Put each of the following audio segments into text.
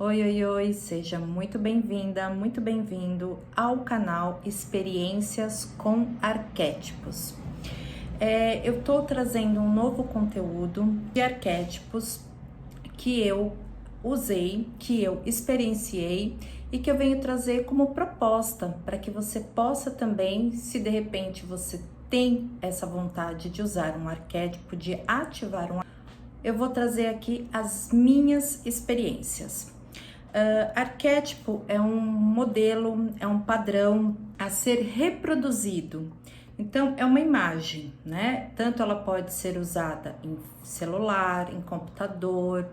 Oi, oi, oi, seja muito bem-vinda, muito bem-vindo ao canal Experiências com Arquétipos. Eu tô trazendo um novo conteúdo de arquétipos que eu usei, que eu experienciei e que eu venho trazer como proposta para que você possa também, se de repente você tem essa vontade de usar um arquétipo, de ativar um, eu vou trazer aqui as minhas experiências. Arquétipo é um modelo, é um padrão a ser reproduzido. Então, é uma imagem, né? Tanto ela pode ser usada em celular, em computador,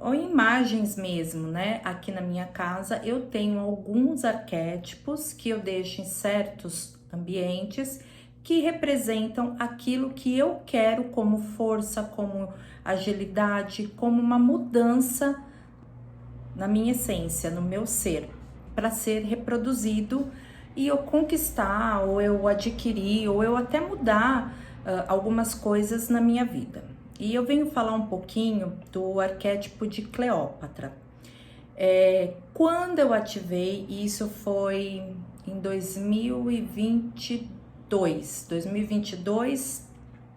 ou em imagens mesmo, né? Aqui na minha casa eu tenho alguns arquétipos que eu deixo em certos ambientes que representam aquilo que eu quero como força, como agilidade, como uma mudança na minha essência, no meu ser, para ser reproduzido e eu conquistar, ou eu adquirir, ou eu até mudar algumas coisas na minha vida. E eu venho falar um pouquinho do arquétipo de Cleópatra. Quando eu ativei, isso foi em 2022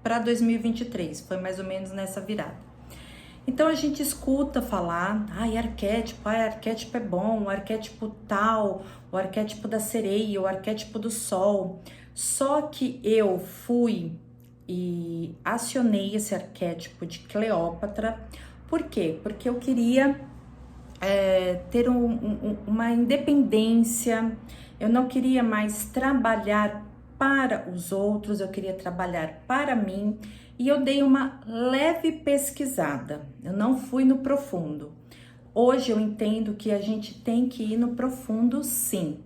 para 2023, foi mais ou menos nessa virada. Então a gente escuta falar, arquétipo é bom, o arquétipo tal, o arquétipo da sereia, o arquétipo do sol. Só que eu fui e acionei esse arquétipo de Cleópatra. Por quê? Porque eu queria ter uma independência, eu não queria mais trabalhar para os outros, eu queria trabalhar para mim e eu dei uma leve pesquisada, eu não fui no profundo. Hoje eu entendo que a gente tem que ir no profundo, sim.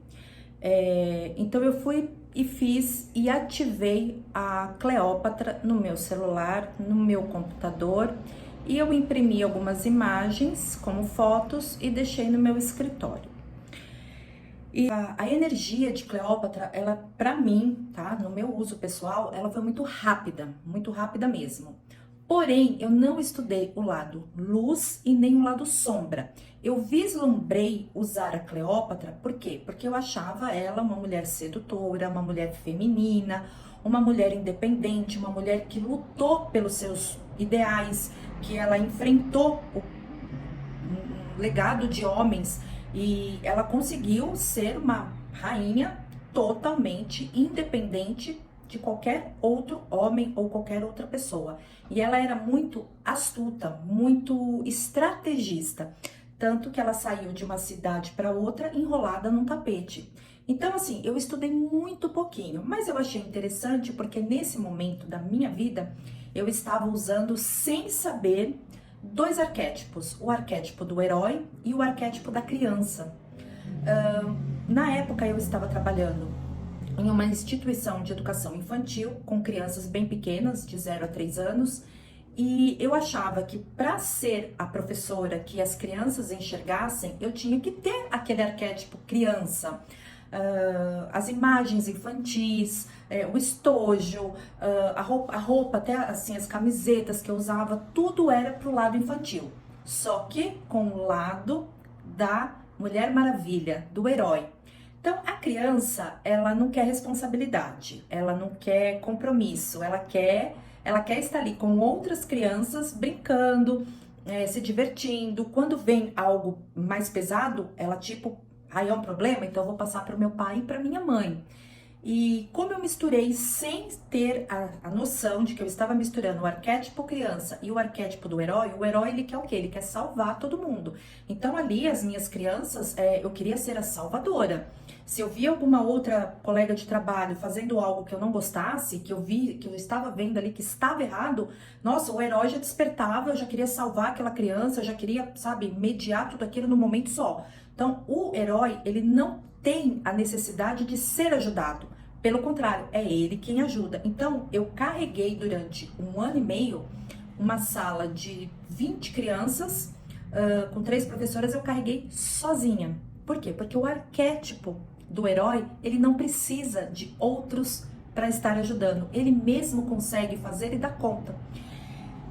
Então eu fui e fiz e ativei a Cleópatra no meu celular, no meu computador, e eu imprimi algumas imagens como fotos e deixei no meu escritório. E a energia de Cleópatra, ela, para mim, tá, no meu uso pessoal, ela foi muito rápida mesmo. Porém, eu não estudei o lado luz e nem o lado sombra. Eu vislumbrei usar a Cleópatra, por quê? Porque eu achava ela uma mulher sedutora, uma mulher feminina, uma mulher independente, uma mulher que lutou pelos seus ideais, que ela enfrentou um legado de homens e ela conseguiu ser uma rainha totalmente independente de qualquer outro homem ou qualquer outra pessoa. E ela era muito astuta, muito estrategista, tanto que ela saiu de uma cidade para outra enrolada num tapete. Então, assim, eu estudei muito pouquinho, mas eu achei interessante porque nesse momento da minha vida eu estava usando sem saber dois arquétipos, o arquétipo do herói e o arquétipo da criança. Na época eu estava trabalhando em uma instituição de educação infantil com crianças bem pequenas, de 0 a 3 anos, e eu achava que para ser a professora que as crianças enxergassem, eu tinha que ter aquele arquétipo criança. As imagens infantis, o estojo, a roupa, até assim, as camisetas que eu usava, tudo era pro lado infantil. Só que com o lado da Mulher Maravilha, do herói. Então, a criança, ela não quer responsabilidade, ela não quer compromisso, ela quer estar ali com outras crianças brincando, se divertindo. Quando vem algo mais pesado, ela tipo, aí é um problema, então eu vou passar para o meu pai e para minha mãe. E como eu misturei sem ter a noção de que eu estava misturando o arquétipo criança e o arquétipo do herói, o herói ele quer o quê? Ele quer salvar todo mundo. Então ali as minhas crianças, eu queria ser a salvadora. Se eu via alguma outra colega de trabalho fazendo algo que eu não gostasse, que eu estava vendo ali que estava errado, nossa, o herói já despertava, eu já queria salvar aquela criança, eu já queria, sabe, mediar tudo aquilo no momento só. Então, o herói, ele não tem a necessidade de ser ajudado. Pelo contrário, é ele quem ajuda. Então, eu carreguei durante 1 ano e meio uma sala de 20 crianças, com 3 professoras, eu carreguei sozinha. Por quê? Porque o arquétipo do herói, ele não precisa de outros para estar ajudando. Ele mesmo consegue fazer e dar conta.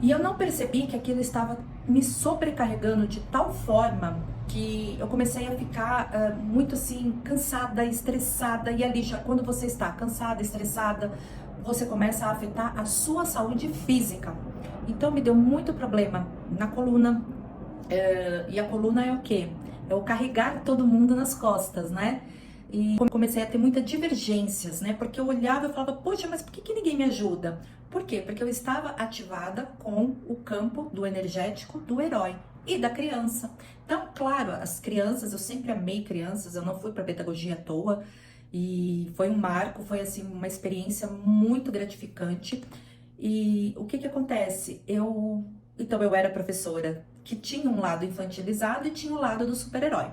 E eu não percebi que aquilo estava me sobrecarregando de tal forma que eu comecei a ficar muito assim, cansada, estressada. E ali, já quando você está cansada, estressada, você começa a afetar a sua saúde física. Então me deu muito problema na coluna. E a coluna é o quê? É o carregar todo mundo nas costas, né? E comecei a ter muitas divergências, né? Porque eu olhava e falava, poxa, mas por que ninguém me ajuda? Por quê? Porque eu estava ativada com o campo do energético do herói e da criança. Então, claro, as crianças, eu sempre amei crianças, eu não fui para pedagogia à toa. E foi um marco, foi assim uma experiência muito gratificante. E o que acontece? Então eu era professora que tinha um lado infantilizado e tinha o lado do super-herói.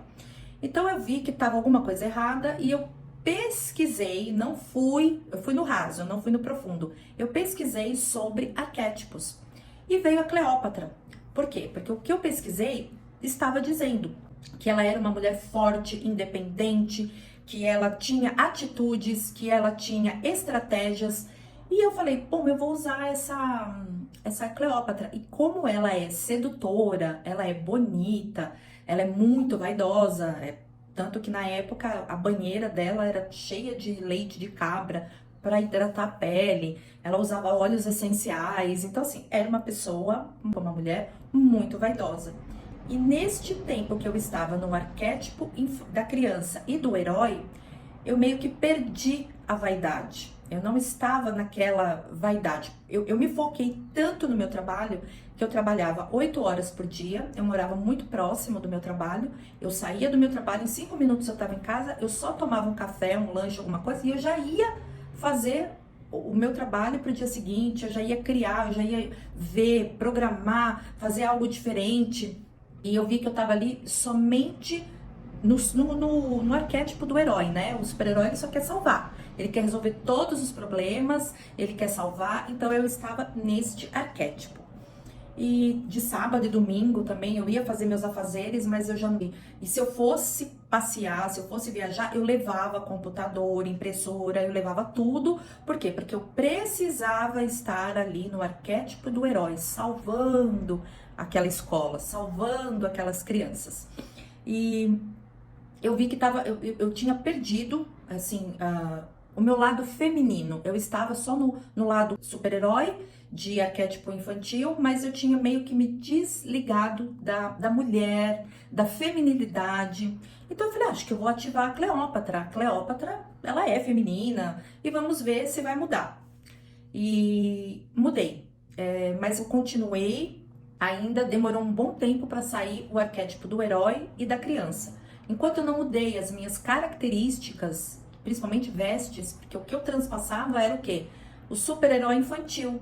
Então eu vi que estava alguma coisa errada e eu pesquisei, eu fui no raso, eu não fui no profundo. Eu pesquisei sobre arquétipos e veio a Cleópatra. Por quê? Porque o que eu pesquisei estava dizendo que ela era uma mulher forte, independente, que ela tinha atitudes, que ela tinha estratégias. E eu falei, bom, eu vou usar essa Cleópatra. E como ela é sedutora, ela é bonita, ela é muito vaidosa, tanto que na época a banheira dela era cheia de leite de cabra para hidratar a pele, ela usava óleos essenciais, então assim, era uma pessoa, uma mulher muito vaidosa. E neste tempo que eu estava no arquétipo da criança e do herói, eu meio que perdi a vaidade. Eu não estava naquela vaidade. Eu me foquei tanto no meu trabalho que eu trabalhava 8 horas por dia, eu morava muito próximo do meu trabalho, eu saía do meu trabalho, em 5 minutos eu estava em casa, eu só tomava um café, um lanche, alguma coisa, e eu já ia fazer o meu trabalho para o dia seguinte, eu já ia criar, eu já ia ver, programar, fazer algo diferente. E eu vi que eu estava ali somente no arquétipo do herói, né? O super-herói ele só quer salvar. Ele quer resolver todos os problemas, ele quer salvar. Então eu estava neste arquétipo. E de sábado e domingo também eu ia fazer meus afazeres, mas eu já não. E se eu fosse passear, se eu fosse viajar, eu levava computador, impressora, eu levava tudo. Por quê? Porque eu precisava estar ali no arquétipo do herói, salvando aquela escola, salvando aquelas crianças. E eu vi que eu tinha perdido, assim, o meu lado feminino. Eu estava só no lado super-herói, de arquétipo infantil, mas eu tinha meio que me desligado da mulher, da feminilidade. Então eu falei, acho que eu vou ativar a Cleópatra. A Cleópatra, ela é feminina e vamos ver se vai mudar. E mudei, mas eu continuei, ainda demorou um bom tempo para sair o arquétipo do herói e da criança. Enquanto eu não mudei as minhas características, principalmente vestes, porque o que eu transpassava era o quê? O super-herói infantil.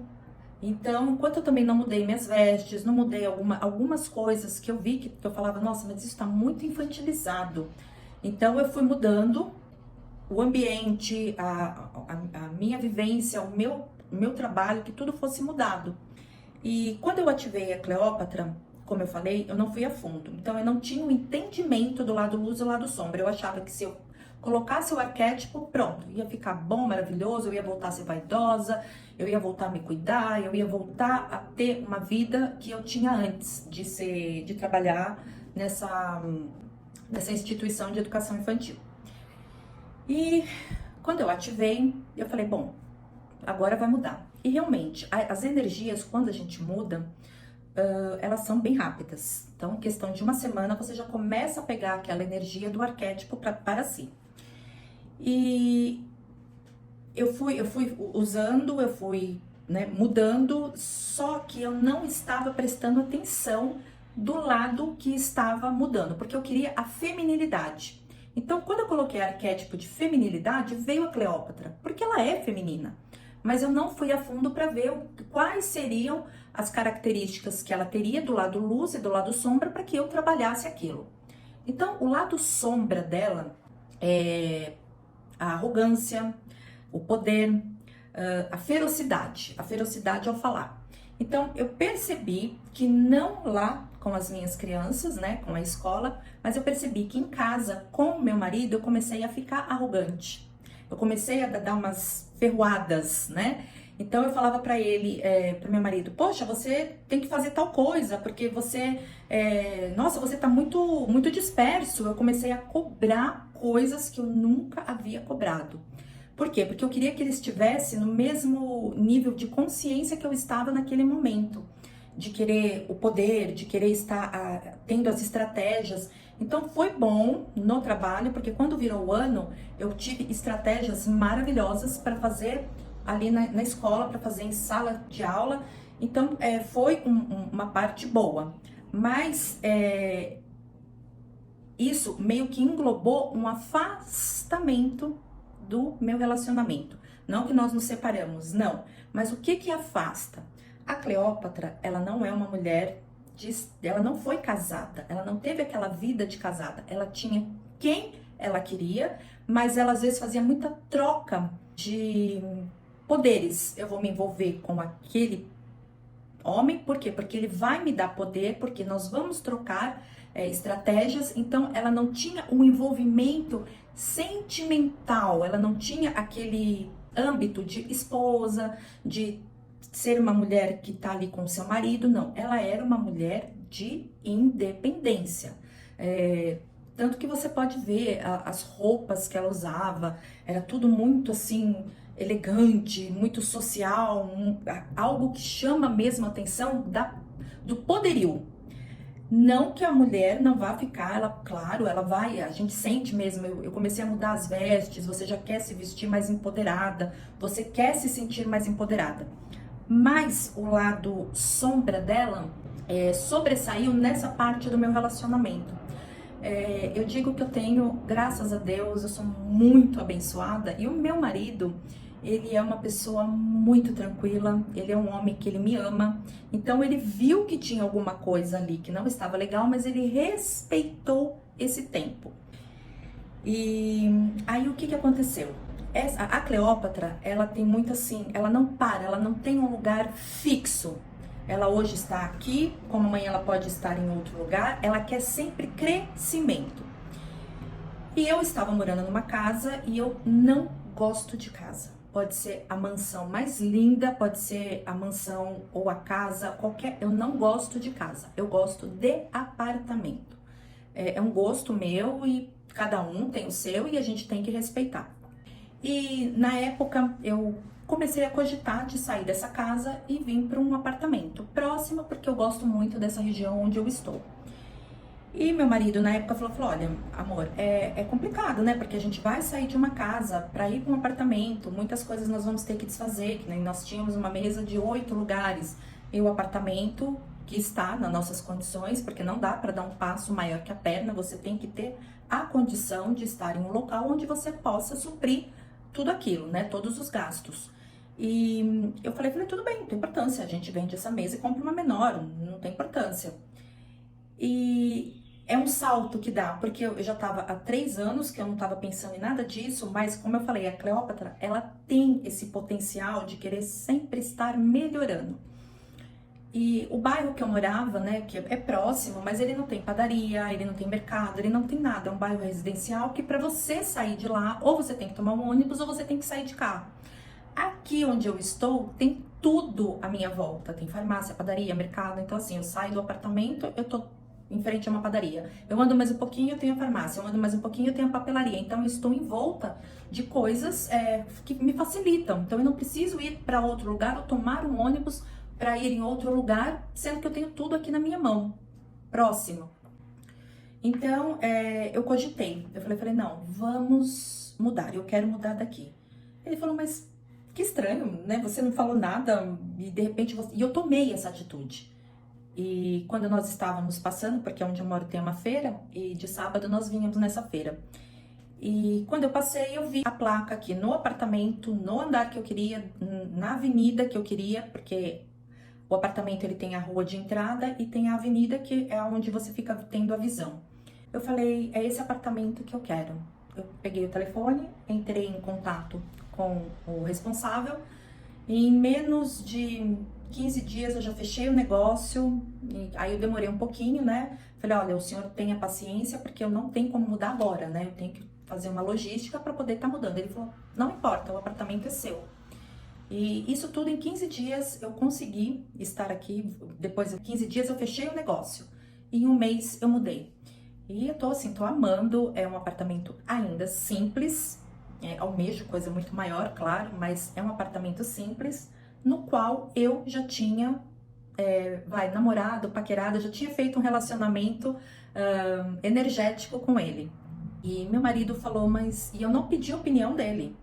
Então, enquanto eu também não mudei minhas vestes, não mudei algumas coisas que eu vi que eu falava, nossa, mas isso está muito infantilizado. Então, eu fui mudando o ambiente, a minha vivência, o meu trabalho, que tudo fosse mudado. E quando eu ativei a Cleópatra, como eu falei, eu não fui a fundo. Então, eu não tinha um entendimento do lado luz e do lado sombra. Eu achava que se eu colocasse o arquétipo, pronto, ia ficar bom, maravilhoso, eu ia voltar a ser vaidosa, eu ia voltar a me cuidar, eu ia voltar a ter uma vida que eu tinha antes de trabalhar nessa instituição de educação infantil. E quando eu ativei, eu falei, bom, agora vai mudar. E realmente, as energias, quando a gente muda, elas são bem rápidas. Então, em questão de uma semana, você já começa a pegar aquela energia do arquétipo para si. E eu fui usando, eu fui, né, mudando, só que eu não estava prestando atenção do lado que estava mudando, porque eu queria a feminilidade. Então, quando eu coloquei arquétipo de feminilidade, veio a Cleópatra, porque ela é feminina. Mas eu não fui a fundo para ver quais seriam as características que ela teria do lado luz e do lado sombra para que eu trabalhasse aquilo. Então, o lado sombra dela é a arrogância, o poder, a ferocidade ao falar. Então, eu percebi que não lá com as minhas crianças, né, com a escola, mas eu percebi que em casa, com o meu marido, eu comecei a ficar arrogante. Eu comecei a dar umas ferroadas, né? Então eu falava para ele, para meu marido, poxa, você tem que fazer tal coisa, porque você, nossa, você tá muito disperso. Eu comecei a cobrar coisas que eu nunca havia cobrado. Por quê? Porque eu queria que ele estivesse no mesmo nível de consciência que eu estava naquele momento, de querer o poder, de querer estar tendo as estratégias. Então foi bom no trabalho, porque quando virou o ano, eu tive estratégias maravilhosas para fazer ali na escola, para fazer em sala de aula. Então foi uma parte boa. Mas isso meio que englobou um afastamento do meu relacionamento. Não que nós nos separamos, não. Mas o que que afasta? A Cleópatra, ela não é uma mulher, ela não foi casada, ela não teve aquela vida de casada. Ela tinha quem ela queria, mas ela às vezes fazia muita troca de poderes. Eu vou me envolver com aquele homem, por quê? Porque ele vai me dar poder, porque nós vamos trocar estratégias. Então ela não tinha um envolvimento sentimental, ela não tinha aquele âmbito de esposa, de ser uma mulher que tá ali com seu marido, não. Ela era uma mulher de independência. Tanto que você pode ver as roupas que ela usava, era tudo muito assim elegante, muito social, algo que chama mesmo a atenção do poderio. Não que a mulher não vá ficar, ela, claro, ela vai, a gente sente mesmo, eu comecei a mudar as vestes, você já quer se vestir mais empoderada, você quer se sentir mais empoderada. Mas o lado sombra dela sobressaiu nessa parte do meu relacionamento. Eu digo que eu tenho, graças a Deus, eu sou muito abençoada, e o meu marido, ele é uma pessoa muito tranquila, ele é um homem que ele me ama, então ele viu que tinha alguma coisa ali que não estava legal, mas ele respeitou esse tempo. E aí o que que aconteceu? A Cleópatra, ela tem muito assim, ela não para, ela não tem um lugar fixo. Ela hoje está aqui, como amanhã ela pode estar em outro lugar, ela quer sempre crescimento. E eu estava morando numa casa e eu não gosto de casa. Pode ser a mansão mais linda, pode ser a mansão ou a casa, qualquer. Eu não gosto de casa, eu gosto de apartamento. É um gosto meu e cada um tem o seu e a gente tem que respeitar. E na época eu comecei a cogitar de sair dessa casa e vir para um apartamento próximo, porque eu gosto muito dessa região onde eu estou. E meu marido na época falou, olha, amor, é complicado, né? Porque a gente vai sair de uma casa para ir para um apartamento, muitas coisas nós vamos ter que desfazer, que nem nós tínhamos uma mesa de 8 lugares e o apartamento que está nas nossas condições, porque não dá para dar um passo maior que a perna, você tem que ter a condição de estar em um local onde você possa suprir tudo aquilo, né? Todos os gastos. E eu falei, tudo bem, não tem importância, a gente vende essa mesa e compra uma menor, não tem importância. E é um salto que dá, porque eu já estava há 3 anos que eu não estava pensando em nada disso, mas como eu falei, a Cleópatra, ela tem esse potencial de querer sempre estar melhorando. E o bairro que eu morava, né, que é próximo, mas ele não tem padaria, ele não tem mercado, ele não tem nada, é um bairro residencial que para você sair de lá, ou você tem que tomar um ônibus ou você tem que sair de carro. Aqui onde eu estou, tem tudo à minha volta, tem farmácia, padaria, mercado, então assim, eu saio do apartamento, eu tô em frente a uma padaria. Eu ando mais um pouquinho, eu tenho a farmácia. Eu ando mais um pouquinho, eu tenho a papelaria. Então, eu estou em volta de coisas que me facilitam. Então, eu não preciso ir para outro lugar ou tomar um ônibus para ir em outro lugar, sendo que eu tenho tudo aqui na minha mão, próximo. Então, eu cogitei. Eu falei, não, vamos mudar. Eu quero mudar daqui. Ele falou, mas que estranho, né? Você não falou nada e de repente você... E eu tomei essa atitude. E quando nós estávamos passando, porque onde eu moro tem uma feira, e de sábado nós vínhamos nessa feira. E quando eu passei, eu vi a placa aqui no apartamento, no andar que eu queria, na avenida que eu queria, porque o apartamento ele tem a rua de entrada e tem a avenida que é onde você fica tendo a visão. Eu falei, é esse apartamento que eu quero. Eu peguei o telefone, entrei em contato com o responsável, e em menos de 15 dias eu já fechei o negócio, aí eu demorei um pouquinho, né? Falei, olha, o senhor tenha paciência, porque eu não tenho como mudar agora, né? Eu tenho que fazer uma logística para poder estar mudando. Ele falou, não importa, o apartamento é seu. E isso tudo em 15 dias eu consegui estar aqui. Depois de 15 dias eu fechei o negócio. E em um mês eu mudei. E eu tô assim, tô amando. É um apartamento ainda simples. Almejo coisa muito maior, claro, mas é um apartamento simples, no qual eu já tinha, namorado, paquerado, já tinha feito um relacionamento energético com ele. E meu marido falou, mas... E eu não pedi a opinião dele.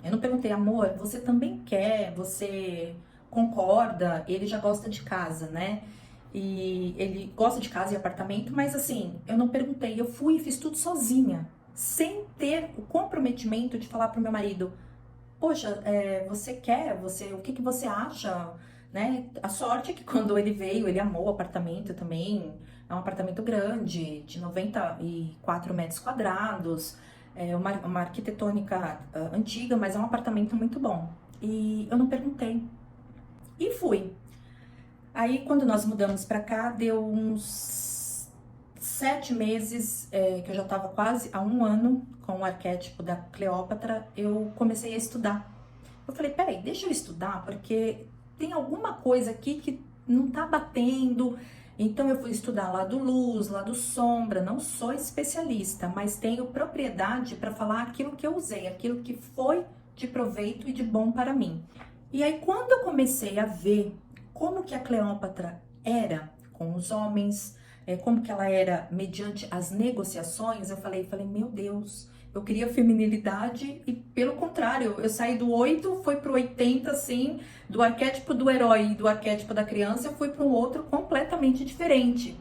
Eu não perguntei, amor, você também quer? Você concorda? Ele já gosta de casa, né? E ele gosta de casa e apartamento, mas assim, eu não perguntei. Eu fui e fiz tudo sozinha, sem ter o comprometimento de falar pro meu marido, poxa, você quer? O que que você acha? Né? A sorte é que quando ele veio, ele amou o apartamento também. É um apartamento grande, de 94 metros quadrados. É uma arquitetônica antiga, mas é um apartamento muito bom. E eu não perguntei. E fui. Aí, quando nós mudamos pra cá, deu uns 7 meses, que eu já tava quase há um ano com o arquétipo da Cleópatra, eu comecei a estudar. Eu falei, peraí, deixa eu estudar, porque tem alguma coisa aqui que não tá batendo. Então eu fui estudar lado luz, lado sombra, não sou especialista, mas tenho propriedade para falar aquilo que eu usei, aquilo que foi de proveito e de bom para mim. E aí quando eu comecei a ver como que a Cleópatra era com os homens, como que ela era mediante as negociações, eu falei, meu Deus, eu queria feminilidade e pelo contrário, eu saí do 8, fui pro 80, assim, do arquétipo do herói e do arquétipo da criança, eu fui para um outro completamente diferente.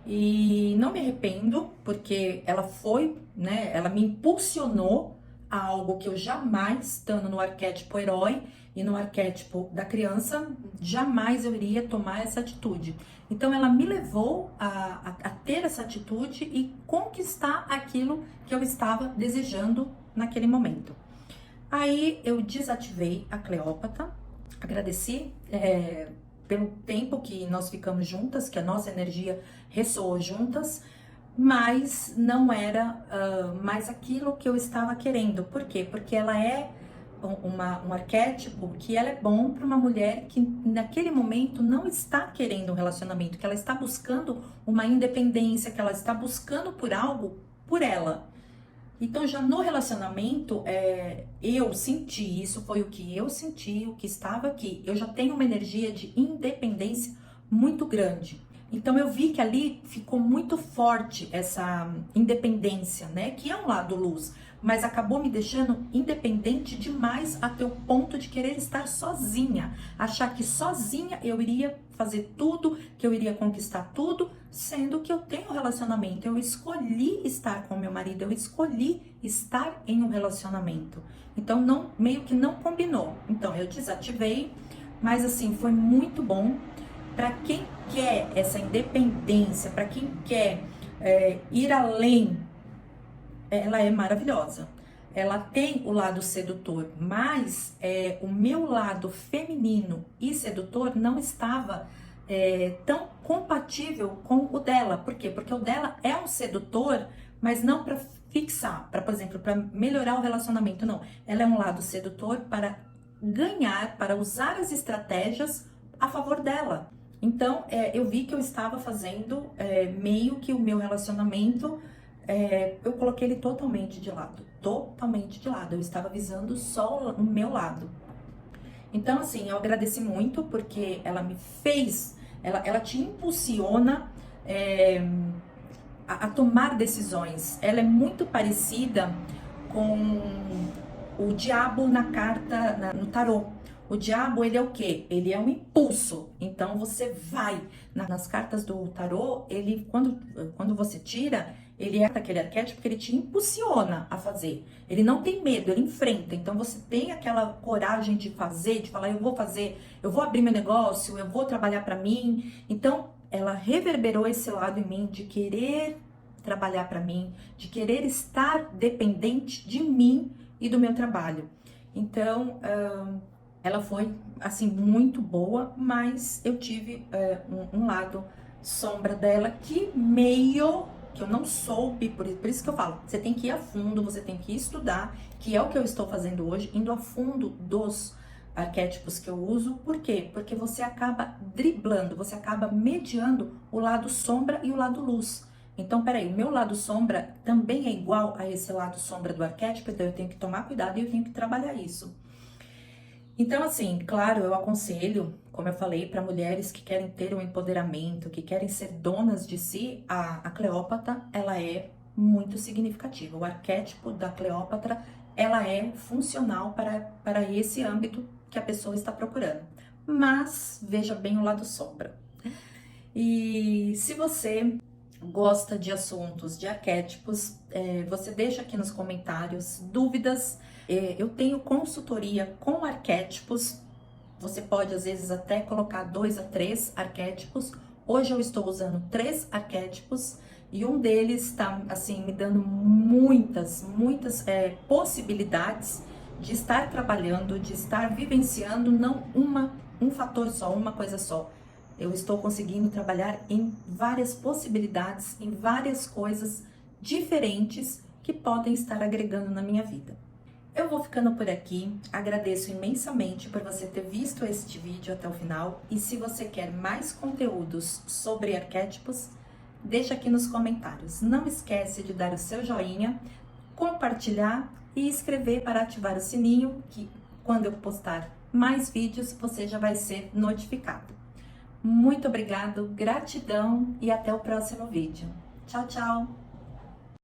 E não me arrependo, porque ela foi, né, ela me impulsionou a algo que eu jamais, estando no arquétipo herói e no arquétipo da criança, jamais eu iria tomar essa atitude. Então ela me levou a ter essa atitude e conquistar aquilo que eu estava desejando naquele momento. Aí eu desativei a Cleópatra, agradeci pelo tempo que nós ficamos juntas, que a nossa energia ressoou juntas, mas não era mais aquilo que eu estava querendo. Por quê? Porque ela é um arquétipo que ela é bom para uma mulher que naquele momento não está querendo um relacionamento, que ela está buscando uma independência, que ela está buscando por algo por ela. Então já no relacionamento eu senti, isso foi o que eu senti, o que estava aqui. Eu já tenho uma energia de independência muito grande. Então eu vi que ali ficou muito forte essa independência, né? Que é um lado luz, mas acabou me deixando independente demais até o ponto de querer estar sozinha, achar que sozinha eu iria fazer tudo, que eu iria conquistar tudo, sendo que eu tenho um relacionamento, eu escolhi estar com meu marido, eu escolhi estar em um relacionamento. Então não, meio que não combinou. Então eu desativei, mas assim, foi muito bom para quem quer essa independência, para quem quer ir além. Ela é maravilhosa. Ela tem o lado sedutor, mas o meu lado feminino e sedutor não estava tão compatível com o dela. Por quê? Porque o dela é um sedutor, mas não para fixar, para, por exemplo, para melhorar o relacionamento, não. Ela é um lado sedutor para ganhar, para usar as estratégias a favor dela. Então, eu vi que eu estava fazendo meio que o meu relacionamento, eu coloquei ele totalmente de lado. Totalmente de lado. Eu estava visando só o meu lado. Então, assim, eu agradeci muito porque ela me fez, ela te impulsiona a tomar decisões. Ela é muito parecida com o diabo na carta, no tarô. O diabo, ele é o quê? Ele é um impulso. Então, você vai. Nas cartas do tarô, ele, quando você tira, ele é aquele arquétipo que ele te impulsiona a fazer. Ele não tem medo, ele enfrenta. Então, você tem aquela coragem de fazer, de falar, eu vou fazer, eu vou abrir meu negócio, eu vou trabalhar para mim. Então, ela reverberou esse lado em mim de querer trabalhar para mim, de querer estar dependente de mim e do meu trabalho. Então, ela foi, assim, muito boa, mas eu tive um lado sombra dela que eu não soube, por isso que eu falo, você tem que ir a fundo, você tem que estudar, que é o que eu estou fazendo hoje, indo a fundo dos arquétipos que eu uso. Por quê? Porque você acaba driblando, você acaba mediando o lado sombra e o lado luz. Então, peraí, o meu lado sombra também é igual a esse lado sombra do arquétipo, então eu tenho que tomar cuidado e eu tenho que trabalhar isso. Então, assim, claro, eu aconselho, como eu falei, para mulheres que querem ter um empoderamento, que querem ser donas de si, a Cleópatra, ela é muito significativa. O arquétipo da Cleópatra, ela é funcional para esse âmbito que a pessoa está procurando. Mas, veja bem o lado sombra. E se você gosta de assuntos, de arquétipos, você deixa aqui nos comentários dúvidas. Eu tenho consultoria com arquétipos. Você pode, às vezes, até colocar 2 a 3 arquétipos. Hoje eu estou usando 3 arquétipos e um deles está, assim, me dando muitas possibilidades de estar trabalhando, de estar vivenciando, não um fator só, uma coisa só. Eu estou conseguindo trabalhar em várias possibilidades, em várias coisas diferentes que podem estar agregando na minha vida. Eu vou ficando por aqui, agradeço imensamente por você ter visto este vídeo até o final e se você quer mais conteúdos sobre arquétipos, deixa aqui nos comentários. Não esquece de dar o seu joinha, compartilhar e inscrever para ativar o sininho, que quando eu postar mais vídeos você já vai ser notificado. Muito obrigado, gratidão e até o próximo vídeo. Tchau, tchau!